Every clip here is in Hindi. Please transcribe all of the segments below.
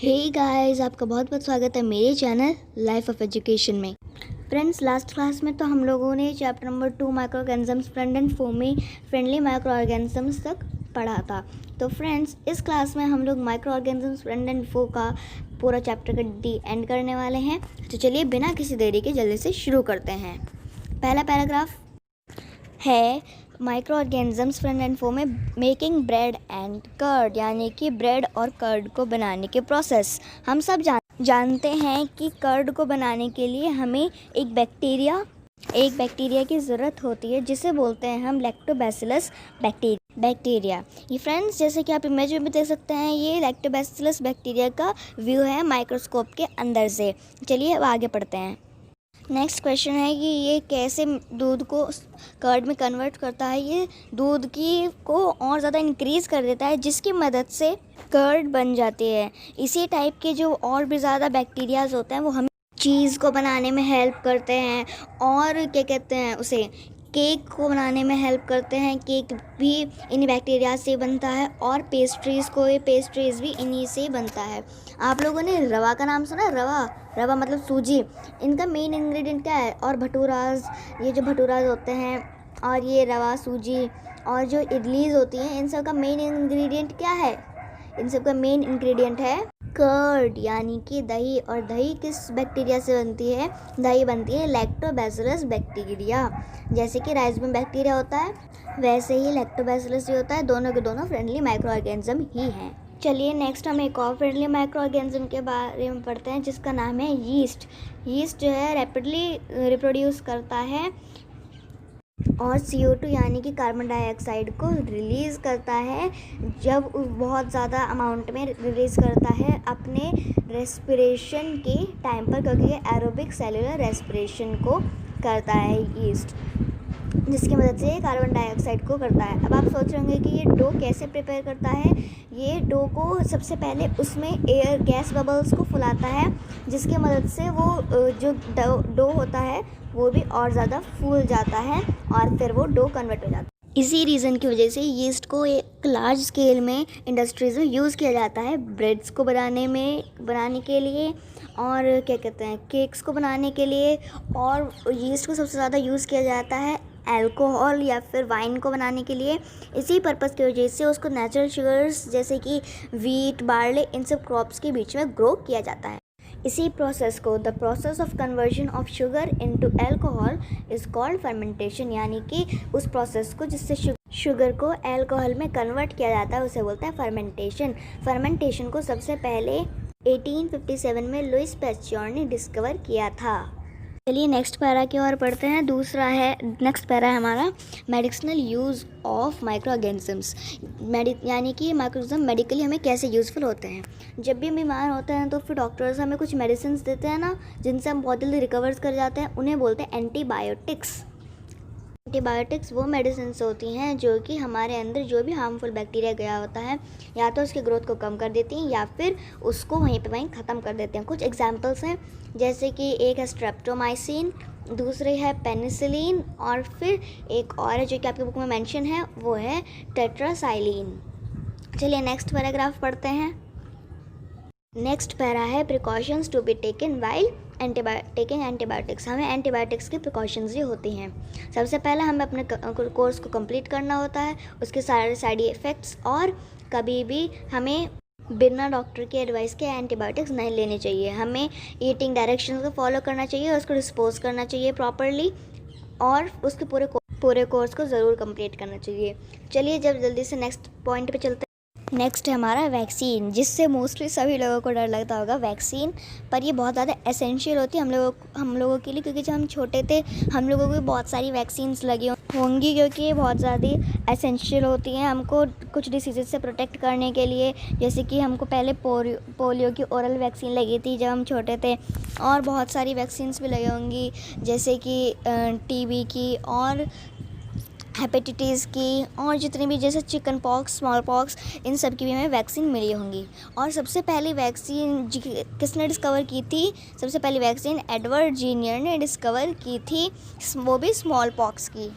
हे गाइस, आपका बहुत बहुत स्वागत है मेरे चैनल लाइफ ऑफ एजुकेशन में। फ्रेंड्स, लास्ट क्लास में तो हम लोगों ने chapter number 2 micro organisms friend and foamy friendly micro organisms तक पढ़ा था। तो फ्रेंड्स, इस क्लास में हम लोग माइक्रो ऑर्गेनिजम्स फ्रेंड एंड फो का पूरा चैप्टर का एंड करने वाले हैं। तो चलिए बिना किसी देरी के जल्दी से शुरू करते हैं। पहला पैराग्राफ है माइक्रो ऑर्गेनिजम्स फ्रेंड एंड फो में मेकिंग ब्रेड एंड कर्ड, यानी कि ब्रेड और कर्ड को बनाने के प्रोसेस। हम सब जानते हैं कि कर्ड को बनाने के लिए हमें एक बैक्टीरिया की ज़रूरत होती है, जिसे बोलते हैं हम लैक्टोबैसिलस बैक्टीरिया। ये फ्रेंड्स, जैसे कि आप इमेज में भी देख सकते हैं, ये लैक्टोबैसिलस बैक्टीरिया का व्यू है माइक्रोस्कोप के अंदर से। चलिए अब आगे पढ़ते हैं। नेक्स्ट क्वेश्चन है कि ये कैसे दूध को कर्ड में कन्वर्ट करता है। ये दूध को और ज़्यादा इंक्रीज़ कर देता है, जिसकी मदद से कर्ड बन जाती है। इसी टाइप के जो और भी ज़्यादा बैक्टीरियाज होते हैं वो हमें चीज़ को बनाने में हेल्प करते हैं, और क्या कहते हैं उसे, केक को बनाने में हेल्प करते हैं। केक भी इन्हीं बैक्टीरिया से बनता है, और पेस्ट्रीज़ भी इन्हीं से बनता है। आप लोगों ने रवा का नाम सुना? रवा मतलब सूजी। इनका मेन इंग्रेडिएंट क्या है? और भटूराज, ये जो भटूराज होते हैं, और ये रवा, सूजी और जो इडलीज होती हैं, इन सब का मेन इंग्रेडिएंट क्या है? इन सब का मेन इंग्रेडिएंट है कर्ड, यानी कि दही। और दही किस बैक्टीरिया से बनती है? दही बनती है लैक्टोबैसिलस बैक्टीरिया। जैसे कि राइजोबियम बैक्टीरिया होता है, वैसे ही लैक्टोबैसिलस भी होता है। दोनों के दोनों फ्रेंडली माइक्रो ऑर्गेनिज्म ही हैं। चलिए नेक्स्ट हम एक और फ्रेंडली माइक्रो ऑर्गेनिज्म के बारे में पढ़ते हैं, जिसका नाम है यीस्ट। यीस्ट जो है रैपिडली रिप्रोड्यूस करता है और CO2 यानी कि कार्बन डाइऑक्साइड को रिलीज़ करता है। जब बहुत ज़्यादा अमाउंट में रिलीज़ करता है अपने रेस्पिरेशन के टाइम पर, क्योंकि ये एरोबिक सेलुलर रेस्पिरेशन को करता है यीस्ट, जिसकी मदद से कार्बन डाइऑक्साइड को करता है। अब आप सोच रहे होंगे कि ये डो कैसे प्रिपेयर करता है। ये डो को सबसे पहले उसमें एयर गैस बबल्स को फुलाता है, जिसकी मदद से वो जो डो होता है वो भी और ज़्यादा फूल जाता है, और फिर वो डो कन्वर्ट हो जाता है। इसी रीज़न की वजह से यीस्ट को एक लार्ज स्केल में इंडस्ट्रीज़ में यूज़ किया जाता है, ब्रेड्स को बनाने के लिए, और क्या कहते हैं, केक्स को बनाने के लिए। और यीस्ट को सबसे ज़्यादा यूज़ किया जाता है अल्कोहल या फिर वाइन को बनाने के लिए। इसी पर्पज़ की वजह से उसको नेचुरल शुगर्स जैसे कि वीट, बार्ले, इन सब क्रॉप्स के बीच में ग्रो किया जाता है। इसी प्रोसेस को the process of conversion of sugar into alcohol is called fermentation, यानी कि उस प्रोसेस को जिससे शुगर को अल्कोहल में कन्वर्ट किया जाता है उसे बोलते हैं फर्मेंटेशन। फर्मेंटेशन को सबसे पहले 1857 में लुइस पैस्चर ने डिस्कवर किया था। चलिए नेक्स्ट पैरा की ओर पढ़ते हैं। नेक्स्ट पैरा है हमारा medicinal use of micro organisms, यानी कि माइक्रो ऑर्गेनिज्म मेडिकली हमें कैसे यूज़फुल होते हैं। जब भी हम बीमार होते हैं तो फिर डॉक्टर्स हमें कुछ मेडिसिन देते हैं ना, जिनसे हम बहुत जल्दी रिकवर कर जाते हैं, उन्हें बोलते हैं एंटीबायोटिक्स। एंटीबायोटिक्स वो मेडिसिन होती हैं जो कि हमारे अंदर जो भी हार्मफुल बैक्टीरिया गया होता है, या तो उसकी ग्रोथ को कम कर देती हैं या फिर उसको वहीं ख़त्म कर देते हैं। कुछ एग्जांपल्स हैं, जैसे कि एक है स्ट्रेप्टोमाइसिन, दूसरे है पेनिसिलिन, और फिर एक और है जो कि आपके बुक में मेंशन है, वो है टेट्रासाइलिन। चलिए नेक्स्ट पैराग्राफ पढ़ते हैं। नेक्स्ट पैरा है precautions to be taken while taking antibiotics. हमें एंटीबायोटिक्स की प्रिकॉशंस भी होती हैं। सबसे पहले हमें अपने कोर्स को कंप्लीट करना होता है, उसके सारे साइड इफ़ेक्ट्स, और कभी भी हमें बिना डॉक्टर की एडवाइस के एंटीबायोटिक्स नहीं लेने चाहिए। हमें ईटिंग डायरेक्शंस को फॉलो करना चाहिए, और उसको डिस्पोज करना चाहिए प्रॉपरली, और उसके पूरे कोर्स को ज़रूर कंप्लीट करना चाहिए। चलिए जल्दी से नेक्स्ट पॉइंट पे चलते हैं। नेक्स्ट है हमारा वैक्सीन, जिससे मोस्टली सभी लोगों को डर लगता होगा वैक्सीन, पर ये बहुत ज़्यादा एसेंशियल होती है हम लोगों के लिए, क्योंकि जब हम छोटे थे हम लोगों को बहुत सारी वैक्सीन्स लगी होंगी, क्योंकि ये बहुत ज़्यादा एसेंशियल होती हैं हमको कुछ डिसीज़ से प्रोटेक्ट करने के लिए। जैसे कि हमको पहले पोलियो की ओरल वैक्सीन लगी थी जब हम छोटे थे, और बहुत सारी वैक्सीन्स भी लगी होंगी, जैसे कि TB की और हेपेटाइटिस की, और जितनी भी जैसे चिकन पॉक्स, स्मॉल पॉक्स, इन सब की भी हमें वैक्सीन मिली होंगी। और सबसे पहली वैक्सीन किसने डिस्कवर की थी? सबसे पहली वैक्सीन एडवर्ड जीनियर ने डिस्कवर की थी, वो भी स्मॉल पॉक्स की।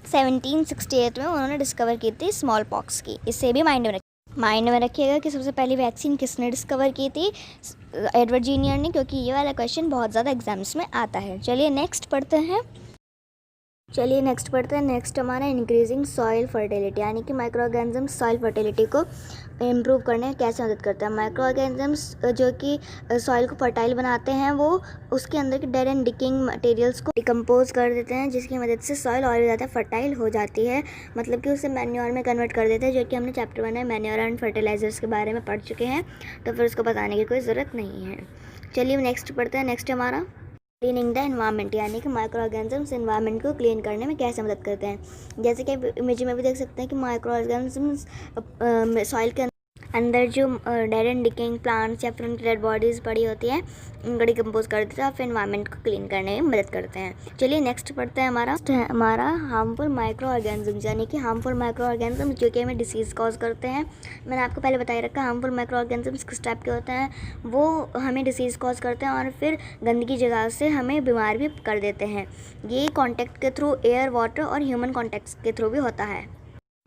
1768 में उन्होंने डिस्कवर की थी स्मॉल पॉक्स की। इससे भी माइंड में माइंड में रखिएगा कि सबसे पहली वैक्सीन किसने डिस्कवर की थी, एडवर्ड जीनियर ने, क्योंकि ये वाला क्वेश्चन बहुत ज़्यादा एग्जाम्स में आता है। चलिए नेक्स्ट पढ़ते हैं। नेक्स्ट हमारा इंक्रीजिंग सॉइल फर्टिलिटी, यानी कि माइक्रो ऑर्गेनिजम्स सॉइल फर्टिलिटी को इम्प्रूव करने में कैसे मदद करते हैं। माइक्रो ऑर्गेनिजम्स जो कि सॉइल को फर्टाइल बनाते हैं, वो उसके अंदर के डेड एंड डिकिंग मटेरियल्स को डिकम्पोज कर देते हैं, जिसकी मदद से सॉइल और ज़्यादा फर्टाइल हो जाती है, मतलब कि उसे मैन्योर में कन्वर्ट कर देते हैं, जो कि हमने चैप्टर 1 में मैन्योर एंड फर्टिलाइजर्स के बारे में पढ़ चुके हैं, तो फिर उसको बताने की कोई ज़रूरत नहीं है। चलिए नेक्स्ट पढ़ते हैं। नेक्स्ट हमारा क्लीनिंग द एनवायरनमेंट, यानी कि माइक्रो ऑर्गेनिजम्स एनवायरनमेंट को क्लीन करने में कैसे मदद करते हैं। जैसे कि इमेज में भी देख सकते हैं कि माइक्रो ऑर्गेनिजम्स सॉइल के अंदर जो डेड एंड डिकेइंग प्लांट्स या फिर उनकी डेड बॉडीज़ पड़ी होती हैं, उनको डिकम्पोज कर देते हैं और फिर एनवायरनमेंट को क्लीन करने में मदद करते हैं। चलिए नेक्स्ट पढ़ते हैं। हमारा हार्मफुल माइक्रो ऑर्गेनिजम्स, यानी कि हार्मफुल माइक्रो ऑर्गेनिजम्स जो कि हमें डिसीज़ कॉज करते हैं। मैंने आपको पहले बताया रखा हार्मफुल माइक्रो ऑर्गेनिजम्स किस टाइप के होते हैं, वो हमें डिसीज़ कॉज करते हैं और फिर गंदगी जगह से हमें बीमार भी कर देते हैं। ये कॉन्टैक्ट के थ्रू, एयर, वाटर और ह्यूमन कॉन्टैक्ट के थ्रू भी होता है।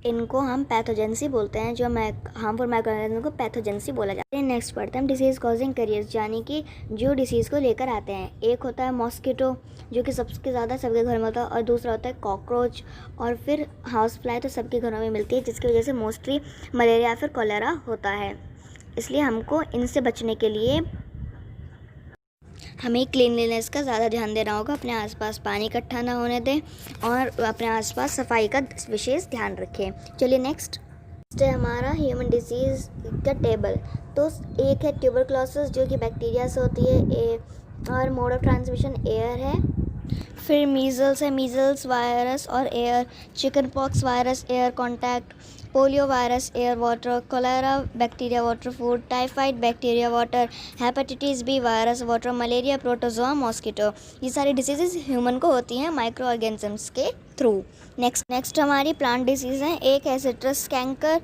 इनको हम पैथोजेंसी बोलते हैं, जो हार्मफुल माइक्रो ऑर्गेनिज्म को पैथोजेंसी बोला जाता है। नेक्स्ट पढ़ते हैं हम डिसीज़ कॉजिंग कैरियर्स, यानी कि जो डिसीज़ को लेकर आते हैं। एक होता है मॉस्किटो, जो कि सबसे ज़्यादा सबके घर में होता है, और दूसरा होता है कॉकरोच, और फिर हाउस फ्लाई तो सबके घरों में मिलती है, जिसकी वजह से मोस्टली मलेरिया या फिर कॉलेरा होता है। इसलिए हमको इनसे बचने के लिए हमें क्लीनलीनेस का ज़्यादा ध्यान देना होगा। अपने आसपास पानी इकट्ठा ना होने दें और अपने आसपास सफाई का विशेष ध्यान रखें। चलिए नेक्स्ट है हमारा ह्यूमन डिसीज़ का टेबल। तो एक है ट्यूबरक्लोसिस, जो कि बैक्टीरिया से होती है, और मोड ऑफ ट्रांसमिशन एयर है। फिर मीज़ल्स है, मीज़ल्स वायरस और air. Chicken pox virus air contact. Polio virus air water. Cholera bacteria water food. Typhoid bacteria water. Hepatitis B virus water. Malaria protozoa mosquito. ये सारी डिसीज़ ह्यूमन को होती हैं माइक्रो ऑर्गेनिजम्स के थ्रू। नेक्स्ट हमारी प्लांट डिसीज़ हैं। एक है सिट्रस कैंकर,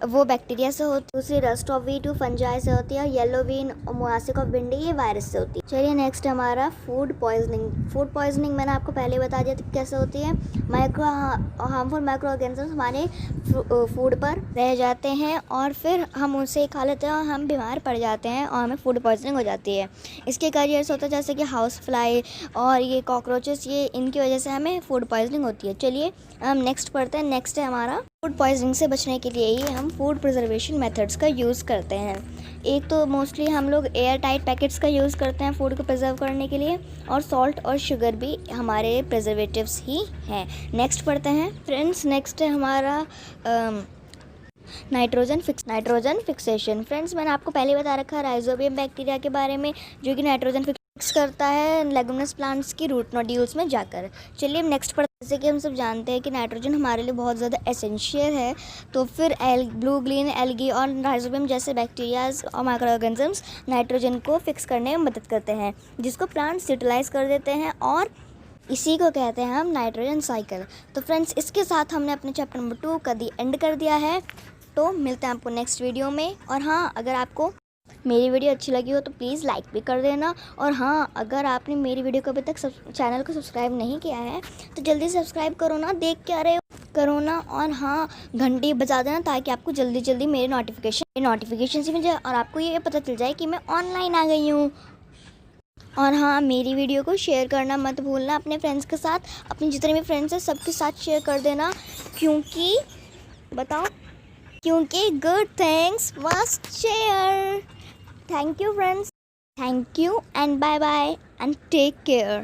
वो बैक्टीरिया से होती है। दूसरी रस्ट ऑफ वीट फंजाई से होती है। येलो वीन और मोआसिक ऑफ भिंडी, ये वायरस से होती है। चलिए नेक्स्ट हमारा फूड पॉइजनिंग मैंने आपको पहले बता दिया था कैसे होती है। हार्मफुल माइक्रो ऑर्गेनिजम्स हमारे फूड पर रह जाते हैं और फिर हम उनसे खा लेते हैं और हम बीमार पड़ जाते हैं और हमें फूड पॉइजनिंग हो जाती है। इसके कैरियर्स होते हैं जैसे कि हाउस फ्लाई और ये कॉकरोचेस, ये इनकी वजह से हमें फूड पॉइजनिंग होती है। चलिए हम नेक्स्ट पढ़ते हैं। नेक्स्ट है हमारा फूड पॉइजनिंग से बचने के लिए ही हम फूड प्रिजर्वेशन मेथड्स का यूज़ करते हैं। एक तो मोस्टली हम लोग एयर टाइट पैकेट्स का यूज़ करते हैं फूड को प्रिजर्व करने के लिए, और सॉल्ट और शुगर भी हमारे प्रिजर्वेटिव्स ही हैं। नेक्स्ट पढ़ते हैं फ्रेंड्स। नेक्स्ट है हमारा नाइट्रोजन फिक्सेशन। फ्रेंड्स मैंने आपको पहले बता रखा है राइजोबियम बैक्टीरिया के बारे में, जो कि नाइट्रोजन फिक्स करता है लेगुमिनस प्लांट्स की रूट नोड्यूल्स में जाकर। चलिए हम नेक्स्ट पढ़ते हैं। जैसे कि हम सब जानते हैं कि नाइट्रोजन हमारे लिए बहुत ज़्यादा एसेंशियल है, तो फिर ब्लू ग्रीन एल्गी और राइजोबियम जैसे बैक्टीरियाज और माइक्रो ऑर्गेनिजम्स नाइट्रोजन को फिक्स करने में मदद करते हैं, जिसको प्लांट्स यूटिलाइज कर देते हैं, और इसी को कहते हैं हम नाइट्रोजन साइकिल। तो फ्रेंड्स इसके साथ हमने अपने चैप्टर नंबर 2 का दी एंड कर दिया है। तो मिलते हैं आपको नेक्स्ट वीडियो में। और हाँ, अगर आपको मेरी वीडियो अच्छी लगी हो तो प्लीज़ लाइक भी कर देना। और हाँ, अगर आपने मेरी वीडियो को अभी तक चैनल को सब्सक्राइब नहीं किया है तो जल्दी सब्सक्राइब करो ना, देख के आ रहे हो करो ना। और हाँ, घंटी बजा देना ताकि आपको जल्दी जल्दी मेरे नोटिफिकेशन से मिल जाए और आपको ये पता चल जाए कि मैं ऑनलाइन आ गई हूँ। और हाँ, मेरी वीडियो को शेयर करना मत भूलना अपने फ्रेंड्स के साथ। अपने जितने भी फ्रेंड्स हैं सबके साथ शेयर कर देना, क्योंकि good things must share. Thank you friends. Thank you and bye bye and take care.